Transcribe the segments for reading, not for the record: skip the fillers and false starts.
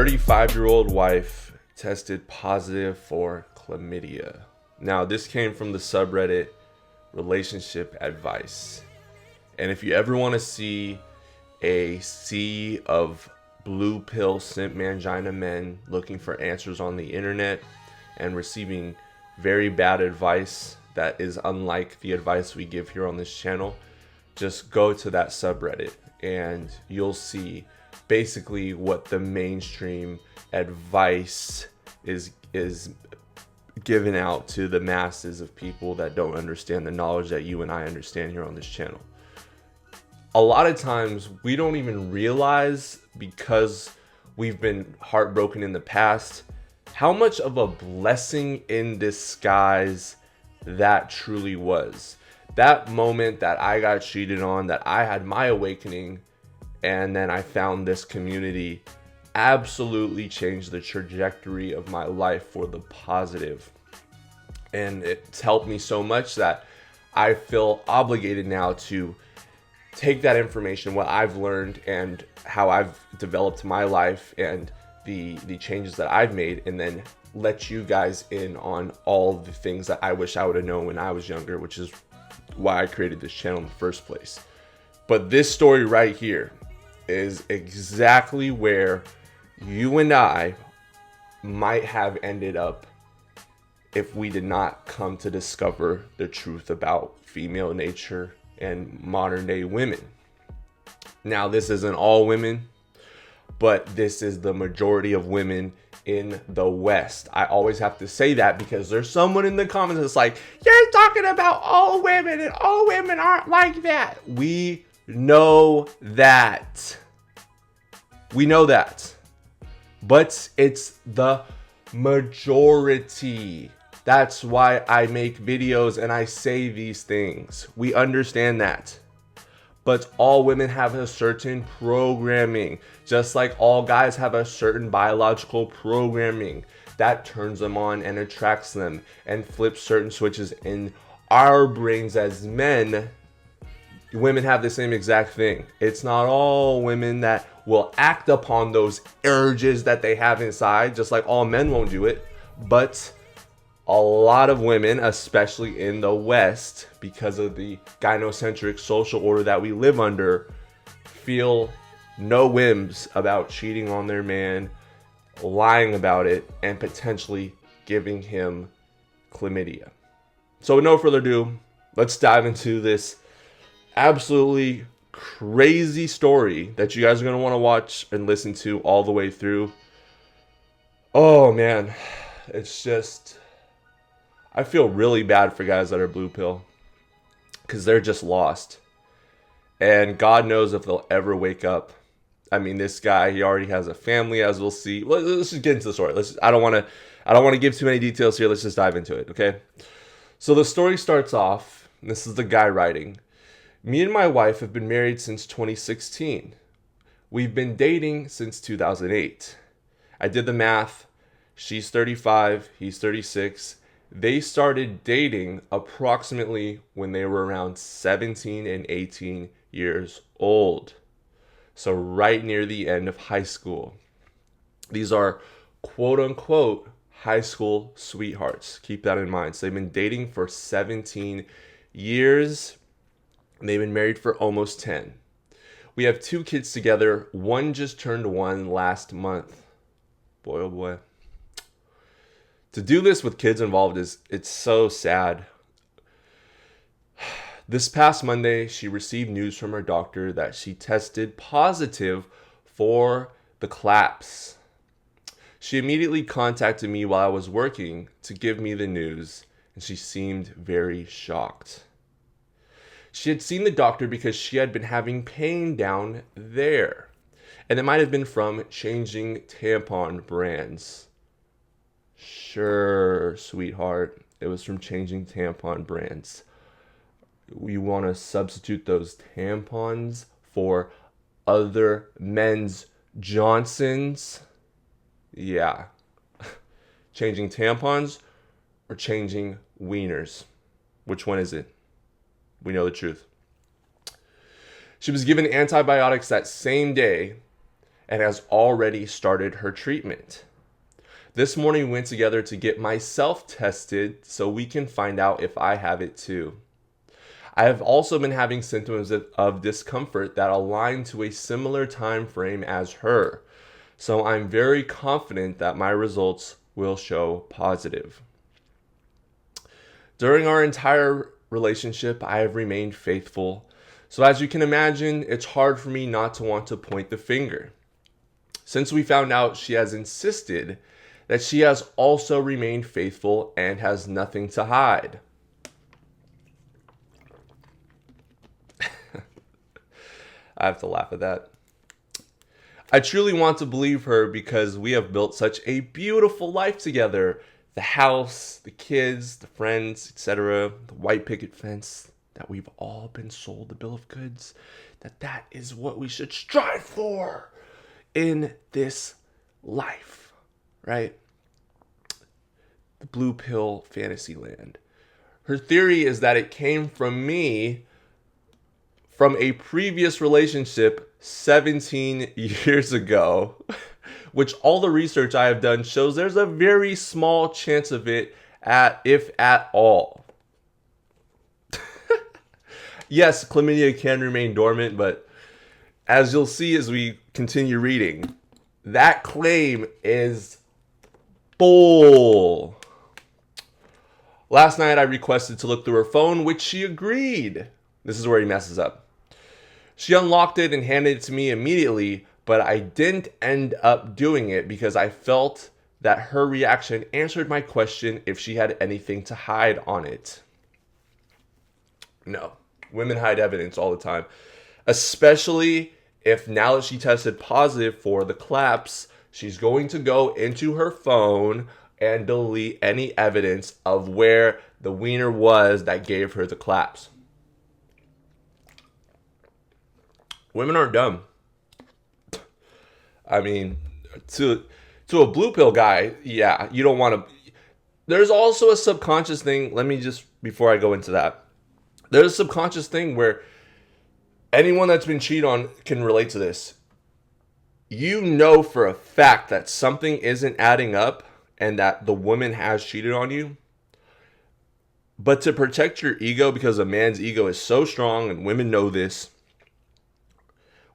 35-year-old wife tested positive for chlamydia. Now, this came from the subreddit relationship advice. And if you ever want to see a sea of blue pill simp mangina men looking for answers on the internet and receiving very bad advice that is unlike the advice we give here on this channel, just go to that subreddit and you'll see basically what the mainstream advice is given out to the masses of people that don't understand the knowledge that you and I understand here on this channel. A lot of times we don't even realize, because we've been heartbroken in the past, how much of a blessing in disguise that truly was. That moment that I got cheated on, that I had my awakening, and then I found this community, absolutely changed the trajectory of my life for the positive. And it's helped me so much that I feel obligated now to take that information, what I've learned and how I've developed my life and the changes that I've made, and then let you guys in on all the things that I wish I would have known when I was younger, which is why I created this channel in the first place. But this story right here is exactly where you and I might have ended up if we did not come to discover the truth about female nature and modern day women. Now, this isn't all women, but this is the majority of women in the West. I always have to say that because there's someone in the comments that's like, you're talking about all women and all women aren't like that. We know that. We know that. But it's the majority. That's why I make videos and I say these things. We understand that. But all women have a certain programming, just like all guys have a certain biological programming that turns them on and attracts them and flips certain switches in our brains as men. Women have the same exact thing. It's not all women that will act upon those urges that they have inside, just like all men won't do it. But a lot of women, especially in the West, because of the gynocentric social order that we live under, feel no whims about cheating on their man, lying about it, and potentially giving him chlamydia. So with no further ado, let's dive into this absolutely crazy story that you guys are going to want to watch and listen to all the way through. Oh man, it's just, I feel really bad for guys that are blue pill because they're just lost. And God knows if they'll ever wake up. I mean, this guy, he already has a family, as we'll see. Let's just get into the story. I don't want to give too many details here. Let's just dive into it, okay? So the story starts off, and this is the guy writing. Me and my wife have been married since 2016. We've been dating since 2008. I did the math. She's 35, he's 36. They started dating approximately when they were around 17 and 18 years old. So right near the end of high school. These are quote unquote high school sweethearts. Keep that in mind. So they've been dating for 17 years. And they've been married for almost 10. We have 2 kids together. One just turned 1 last month. Boy, oh boy. To do this with kids involved it's so sad. This past Monday, she received news from her doctor that she tested positive for the claps. She immediately contacted me while I was working to give me the news, and she seemed very shocked. She had seen the doctor because she had been having pain down there, and it might have been from changing tampon brands. Sure, sweetheart, it was from changing tampon brands. You want to substitute those tampons for other men's Johnsons? Yeah. Changing tampons or changing wieners? Which one is it? We know the truth. She was given antibiotics that same day and has already started her treatment. This morning we went together to get myself tested so we can find out if I have it too. I have also been having symptoms of discomfort that align to a similar time frame as her, so I'm very confident that my results will show positive. During our entire relationship, I have remained faithful, so as you can imagine, it's hard for me not to want to point the finger. Since we found out, she has insisted that she has also remained faithful and has nothing to hide. I have to laugh at that. I truly want to believe her because we have built such a beautiful life together. The house, the kids, the friends, etc., the white picket fence, that we've all been sold the bill of goods, that is what we should strive for in this life, right? The blue pill fantasy land. Her theory is that it came from me from a previous relationship 17 years ago, which all the research I have done shows there's a very small chance of it, if at all. Yes, chlamydia can remain dormant, but as you'll see as we continue reading, that claim is bull. Last night I requested to look through her phone, which she agreed. This is where he messes up. She unlocked it and handed it to me immediately, but I didn't end up doing it because I felt that her reaction answered my question if she had anything to hide on it. No, women hide evidence all the time, especially if now that she tested positive for the claps, she's going to go into her phone and delete any evidence of where the wiener was that gave her the claps. Women aren't dumb. I mean, to a blue pill guy, yeah, you don't want to. There's also a subconscious thing. Let me just, before I go into that, there's a subconscious thing where anyone that's been cheated on can relate to this. You know for a fact that something isn't adding up and that the woman has cheated on you. But to protect your ego, because a man's ego is so strong and women know this,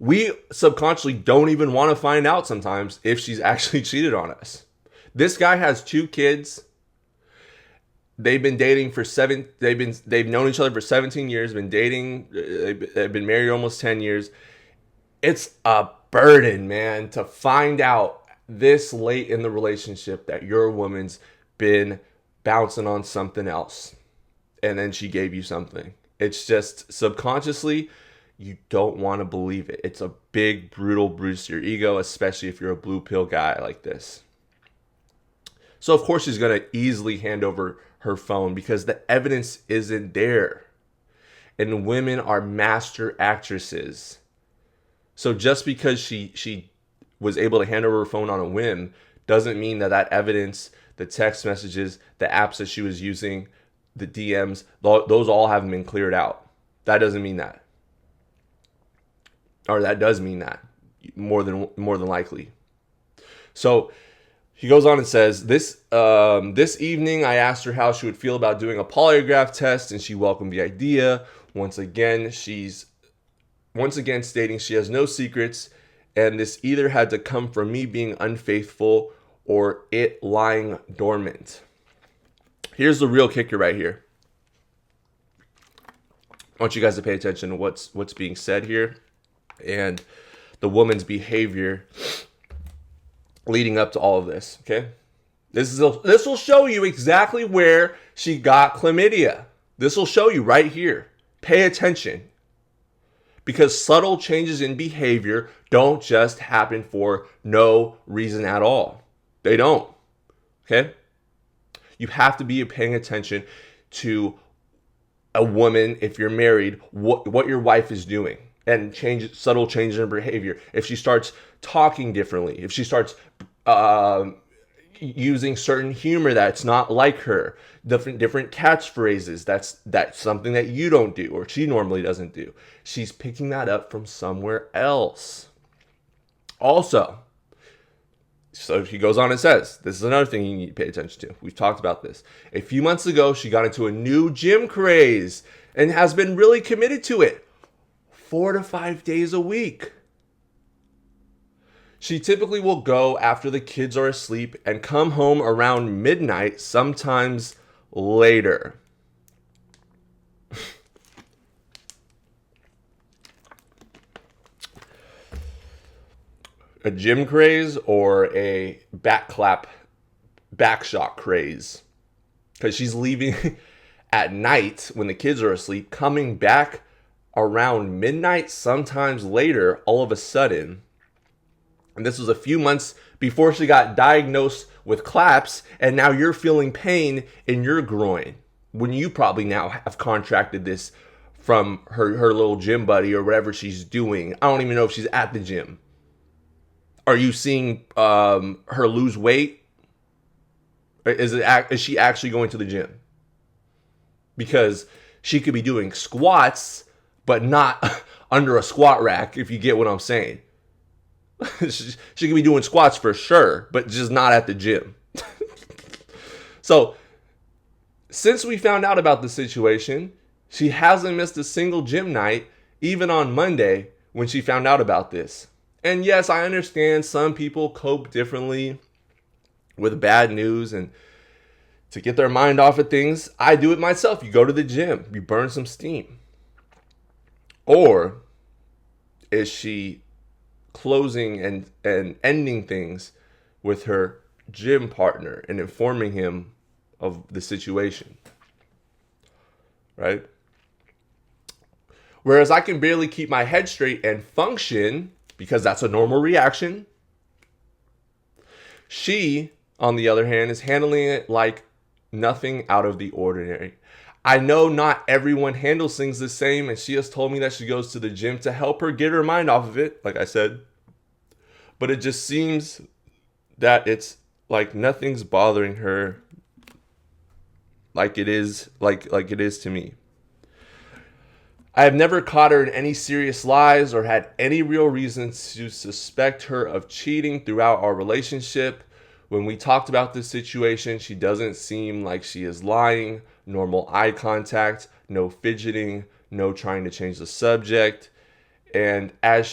we subconsciously don't even want to find out sometimes if she's actually cheated on us. This guy has 2 kids. They've been dating for they've known each other for 17 years, they've been married almost 10 years. It's a burden, man, to find out this late in the relationship that your woman's been bouncing on something else and then she gave you something. It's just subconsciously, you don't want to believe it. It's a big, brutal bruise to your ego, especially if you're a blue pill guy like this. So of course she's going to easily hand over her phone because the evidence isn't there. And women are master actresses. So just because she was able to hand over her phone on a whim doesn't mean that evidence, the text messages, the apps that she was using, the DMs, those all haven't been cleared out. That doesn't mean that. Or that does mean that, more than likely. So he goes on and says, this evening I asked her how she would feel about doing a polygraph test, and she welcomed the idea. Once again stating she has no secrets, and this either had to come from me being unfaithful or it lying dormant. Here's the real kicker right here. I want you guys to pay attention to what's being said here and the woman's behavior leading up to all of this, okay? This will show you exactly where she got chlamydia. This will show you right here. Pay attention. Because subtle changes in behavior don't just happen for no reason at all. They don't, okay? You have to be paying attention to a woman, if you're married, what your wife is doing. And subtle changes in behavior. If she starts talking differently, if she starts using certain humor that's not like her, different catchphrases, that's something that you don't do or she normally doesn't do. She's picking that up from somewhere else. Also, so she goes on and says, this is another thing you need to pay attention to. We've talked about this. A few months ago, she got into a new gym craze and has been really committed to it 4 to 5 days a week. She typically will go after the kids are asleep and come home around midnight, sometimes later. A gym craze or a back shot craze? Because she's leaving at night when the kids are asleep, coming back around midnight, sometimes later, all of a sudden. And this was a few months before she got diagnosed with CLAPS, and now you're feeling pain in your groin when you probably now have contracted this from her little gym buddy or whatever she's doing. I don't even know if she's at the gym. Are you seeing her lose weight? Is she actually going to the gym? Because she could be doing squats, but not under a squat rack, if you get what I'm saying. She could be doing squats for sure, but just not at the gym. So, since we found out about the situation, she hasn't missed a single gym night, even on Monday when she found out about this. And yes, I understand some people cope differently with bad news and to get their mind off of things. I do it myself. You go to the gym, you burn some steam. Or is she closing and ending things with her gym partner and informing him of the situation? Right? Whereas I can barely keep my head straight and function because that's a normal reaction. She, on the other hand, is handling it like nothing out of the ordinary. I know not everyone handles things the same, and she has told me that she goes to the gym to help her get her mind off of it, like I said. But it just seems that it's like nothing's bothering her like it is to me. I have never caught her in any serious lies or had any real reason to suspect her of cheating throughout our relationship. When we talked about this situation, she doesn't seem like she is lying. Normal eye contact, no fidgeting, no trying to change the subject. And as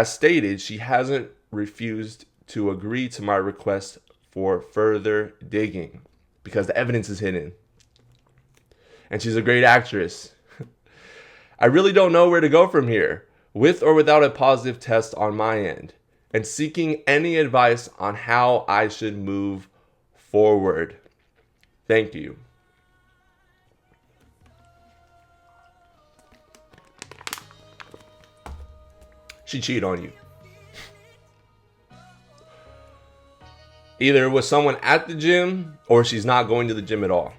stated, she hasn't refused to agree to my request for further digging because the evidence is hidden. And she's a great actress. I really don't know where to go from here, with or without a positive test on my end, and seeking any advice on how I should move forward. Thank you. She cheated on you. Either with someone at the gym or she's not going to the gym at all.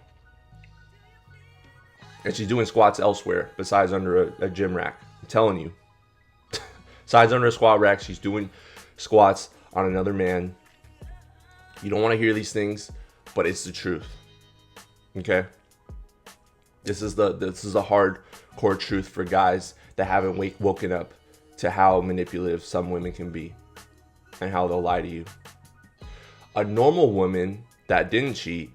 And she's doing squats elsewhere besides under a gym rack. I'm telling you. Besides under a squat rack, she's doing squats on another man. You don't want to hear these things, but it's the truth. Okay? This is the hardcore truth for guys that haven't woken up to how manipulative some women can be and how they'll lie to you. A normal woman that didn't cheat,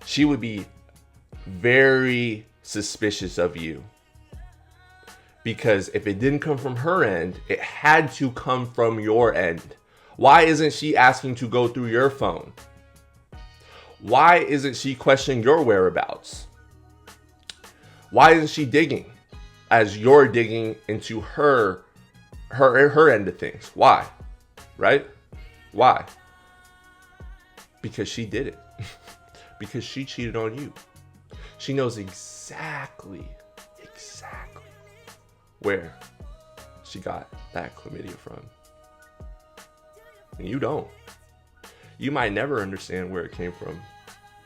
she would be very suspicious of you. Because if it didn't come from her end, it had to come from your end. Why isn't she asking to go through your phone? Why isn't she questioning your whereabouts? Why isn't she digging as you're digging into her end of things? Why? Right? Why? Because she did it. Because she cheated on you. She knows exactly where she got that chlamydia from. And you don't. You might never understand where it came from.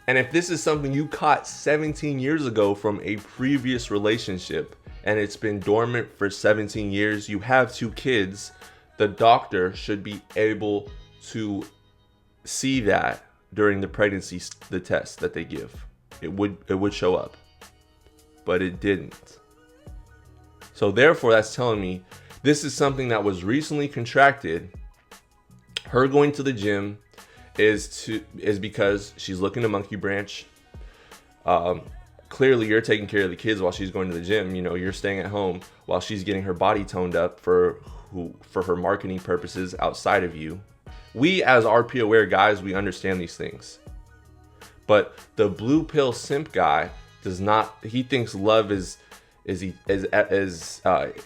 And if this is something you caught 17 years ago from a previous relationship and it's been dormant for 17 years, you have 2 kids, the doctor should be able to see that during the pregnancy, the test that they give. It would show up. But it didn't. So therefore, that's telling me This is something that was recently contracted. Her going to the gym is because she's looking to monkey branch. Clearly you're taking care of the kids while she's going to the gym. You know, you're staying at home while she's getting her body toned up for her marketing purposes outside of you. We as RP aware guys, we understand these things. But the blue pill simp guy does not. He thinks love is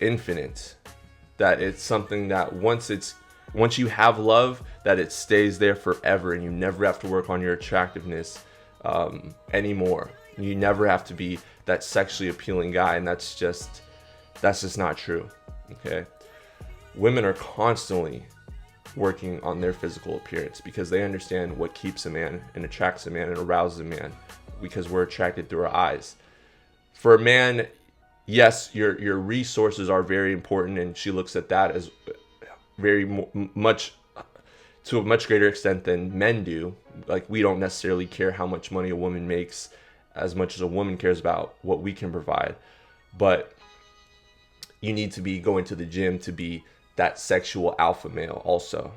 infinite. That it's something that once you have love, that it stays there forever, and you never have to work on your attractiveness anymore. You never have to be that sexually appealing guy, and that's just not true. Okay, women are constantly working on their physical appearance because they understand what keeps a man and attracts a man and arouses a man, because we're attracted through our eyes. For a man, yes, your resources are very important, and she looks at that as very much, to a much greater extent than men do. Like, we don't necessarily care how much money a woman makes as much as a woman cares about what we can provide. But you need to be going to the gym to be that sexual alpha male also.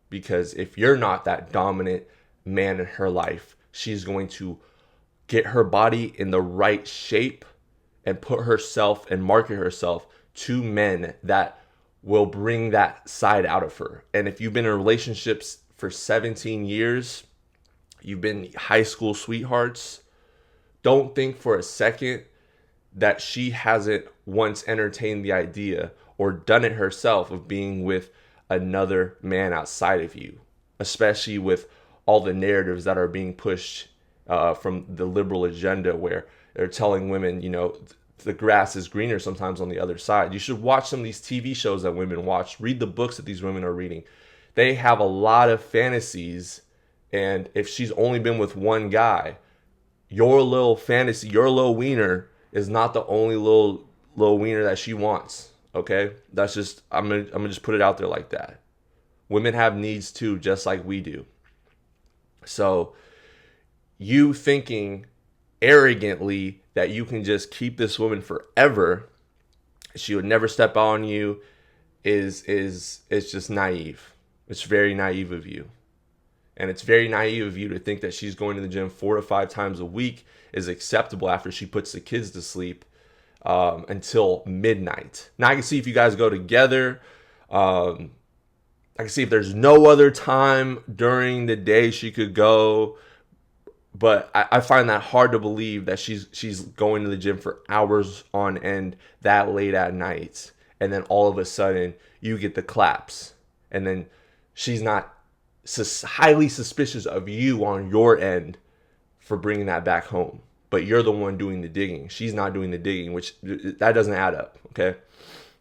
Because if you're not that dominant man in her life, she's going to get her body in the right shape and put herself and market herself to men that will bring that side out of her. And if you've been in relationships for 17 years, you've been high school sweethearts, don't think for a second that she hasn't once entertained the idea or done it herself of being with another man outside of you, especially with all the narratives that are being pushed from the liberal agenda, where they're telling women, you know, the grass is greener sometimes on the other side. You should watch some of these TV shows that women watch. Read the books that these women are reading. They have a lot of fantasies, and if she's only been with one guy, your little fantasy, your little wiener is not the only little wiener that she wants. Okay, that's just, I'm gonna just put it out there like that. Women have needs too, just like we do. So you thinking arrogantly that you can just keep this woman forever, she would never step on you, is just naive. It's very naive of you. And it's very naive of you to think that she's going to the gym 4 to 5 times a week is acceptable after she puts the kids to sleep until midnight. Now I can see if you guys go together. I can see if there's no other time during the day she could go. But I find that hard to believe that she's going to the gym for hours on end that late at night. And then all of a sudden you get the claps. And then she's not highly suspicious of you on your end for bringing that back home. But you're the one doing the digging. She's not doing the digging, which that doesn't add up. Okay.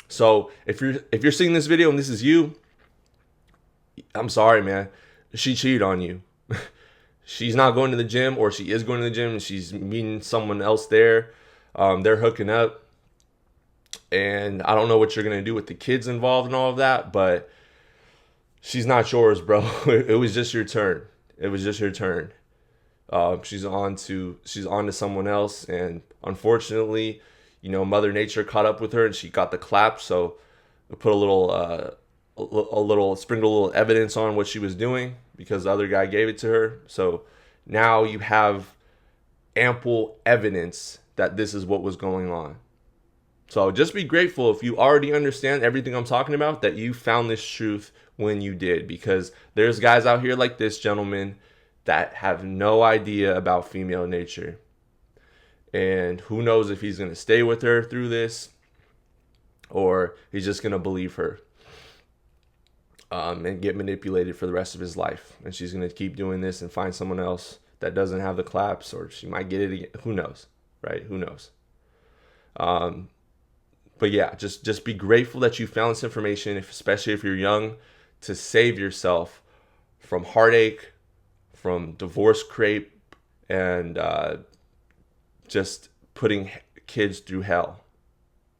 So if you're seeing this video and this is you, I'm sorry, man. She cheated on you. She's not going to the gym, or she is going to the gym and she's meeting someone else there. They're hooking up. And I don't know what you're going to do with the kids involved and all of that, but she's not yours, bro. It was just your turn. It was just your turn. She's on to someone else, and unfortunately, you know, Mother Nature caught up with her and she got the clap. So put sprinkled a little evidence on what she was doing because the other guy gave it to her. So now you have ample evidence that this is what was going on. So just be grateful if you already understand everything I'm talking about, that you found this truth when you did, because there's guys out here like this gentleman that have no idea about female nature. And who knows if he's going to stay with her through this, or he's just going to believe her and get manipulated for the rest of his life. And she's going to keep doing this and find someone else that doesn't have the claps, or she might get it again. Who knows, right? Who knows? But yeah, just be grateful that you found this information, especially if you're young, to save yourself from heartache, from divorce crepe, and just putting kids through hell.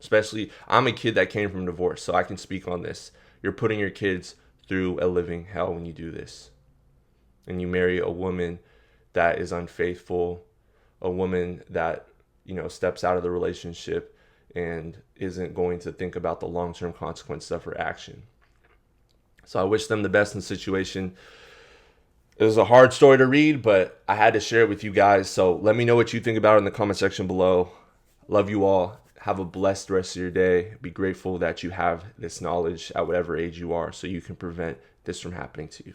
Especially, I'm a kid that came from divorce, so I can speak on this. You're putting your kids through a living hell when you do this. And you marry a woman that is unfaithful, a woman that, you know, steps out of the relationship and isn't going to think about the long-term consequences of her action. So I wish them the best in the situation. It was a hard story to read, but I had to share it with you guys. So let me know what you think about it in the comment section below. Love you all. Have a blessed rest of your day. Be grateful that you have this knowledge at whatever age you are so you can prevent this from happening to you.